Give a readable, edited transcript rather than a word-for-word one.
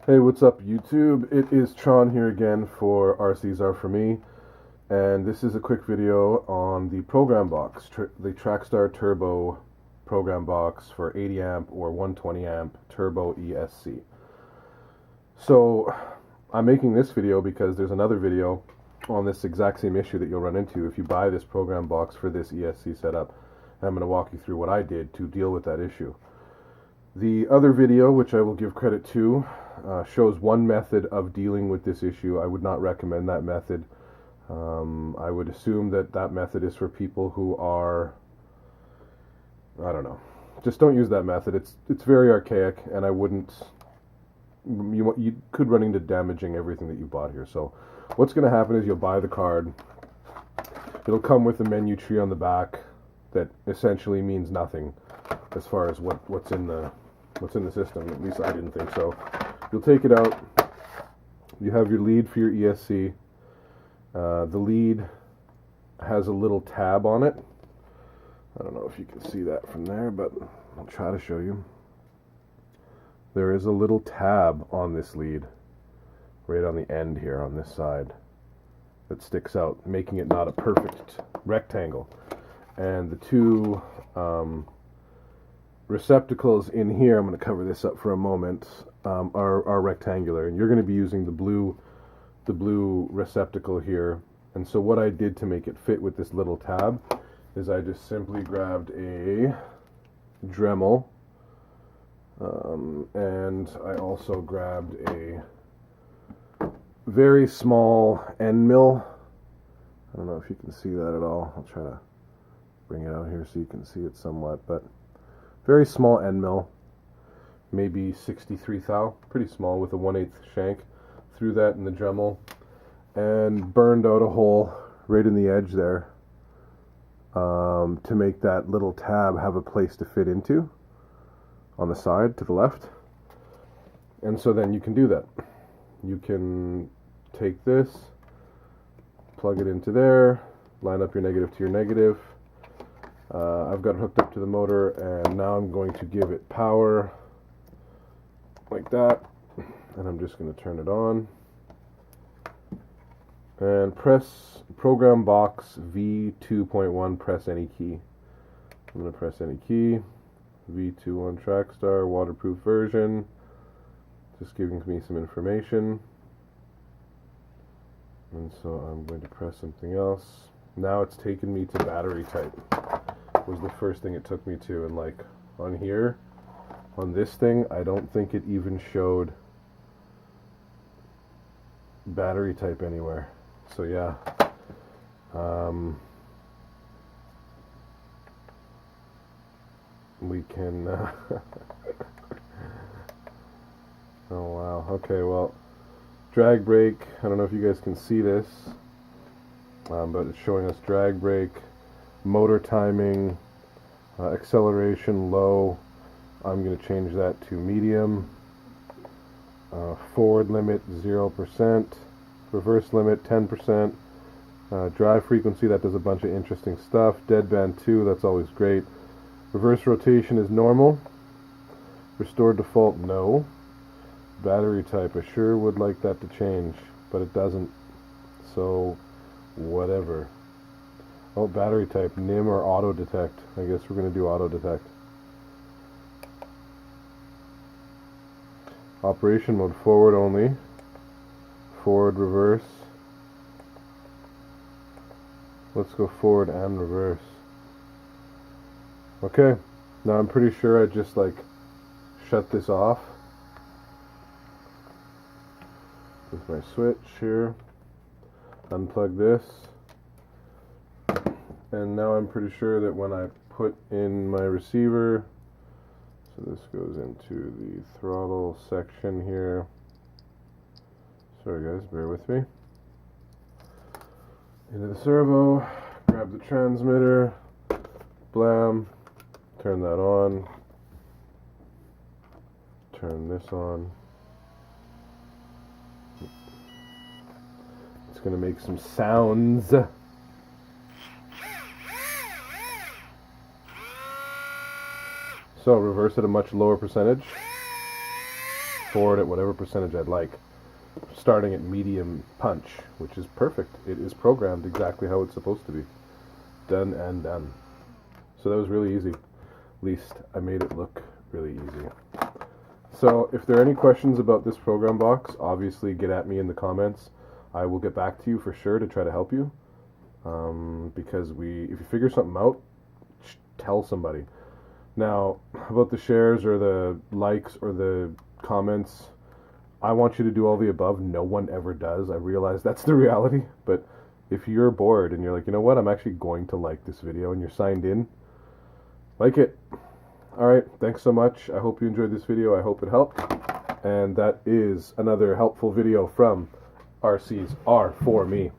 Hey, what's up, YouTube? It is Tron here again for RCs Are For Me, and this is a quick video on the program box, the Trackstar Turbo program box for 80 amp or 120 amp Turbo ESC. So, I'm making this video because there's another video on this exact same issue that you'll run into if you buy this program box for this ESC setup. And I'm going to walk you through what I did to deal with that issue. The other video, which I will give credit to, shows one method of dealing with this issue. I would not recommend that method. I would assume that that method is for people who are, I don't know, just don't use that method. It's very archaic, and I wouldn't. You could run into damaging everything that you bought here. So, what's going to happen is you'll buy the card. It'll come with a menu tree on the back that essentially means nothing as far as what's in the system. At least I didn't think so. You'll take it out. You have your lead for your ESC. The lead has a little tab on it. I don't know if you can see that from there, but I'll try to show you. There is a little tab on this lead, right on the end here on this side, that sticks out, making it not a perfect rectangle. And the two receptacles in here, I'm going to cover this up for a moment, are rectangular, and you're going to be using the blue receptacle here. And so what I did to make it fit with this little tab is I just simply grabbed a Dremel, and I also grabbed a very small end mill. I don't know if you can see that at all. I'll try to bring it out here so you can see it somewhat, but very small end mill, maybe 63 thou, pretty small, with a 1/8 shank. Threw that in the Dremel and burned out a hole right in the edge there, to make that little tab have a place to fit into on the side to the left. And so then you can do that. You can take this, plug it into there, line up your negative to your negative. I've got it hooked up to the motor, and now I'm going to give it power like that, and I'm just going to turn it on and press program box V2.1. Press any key. I'm going to press any key. V2 Trackstar waterproof version, just giving me some information. And so I'm going to press something else. Now it's taken me to battery type. Was the first thing it took me to, and like on here, on this thing, I don't think it even showed battery type anywhere. So yeah, we can oh wow, okay, well, drag brake, I don't know if you guys can see this, but it's showing us drag brake, motor timing, acceleration low. I'm going to change that to medium. Forward limit 0%, reverse limit 10%, drive frequency, that does a bunch of interesting stuff. Deadband 2, that's always great. Reverse rotation is normal. Restore default, no. Battery type, I sure would like that to change, but it doesn't, so whatever. Oh, battery type, NIM or auto detect. I guess we're going to do auto detect. Operation mode, forward only. Forward, reverse. Let's go forward and reverse. Okay, now I'm pretty sure I just like shut this off with my switch here. Unplug this. And now I'm pretty sure that when I put in my receiver, so this goes into the throttle section here. Sorry guys, bear with me. Into the servo, grab the transmitter, blam, turn that on, turn this on. It's going to make some sounds. So reverse at a much lower percentage. forward at whatever percentage I'd like, starting at medium punch, which is perfect. It is programmed exactly how it's supposed to be. Done and done. So that was really easy. At least I made it look really easy. So if there are any questions about this program box, obviously get at me in the comments. I will get back to you for sure to try to help you. Because if you figure something out, tell somebody. Now, about the shares or the likes or the comments, I want you to do all the above. No one ever does. I realize that's the reality. But if you're bored and you're like, you know what, I'm actually going to like this video, and you're signed in, like it. Alright, thanks so much. I hope you enjoyed this video. I hope it helped. And that is another helpful video from RC's R for me.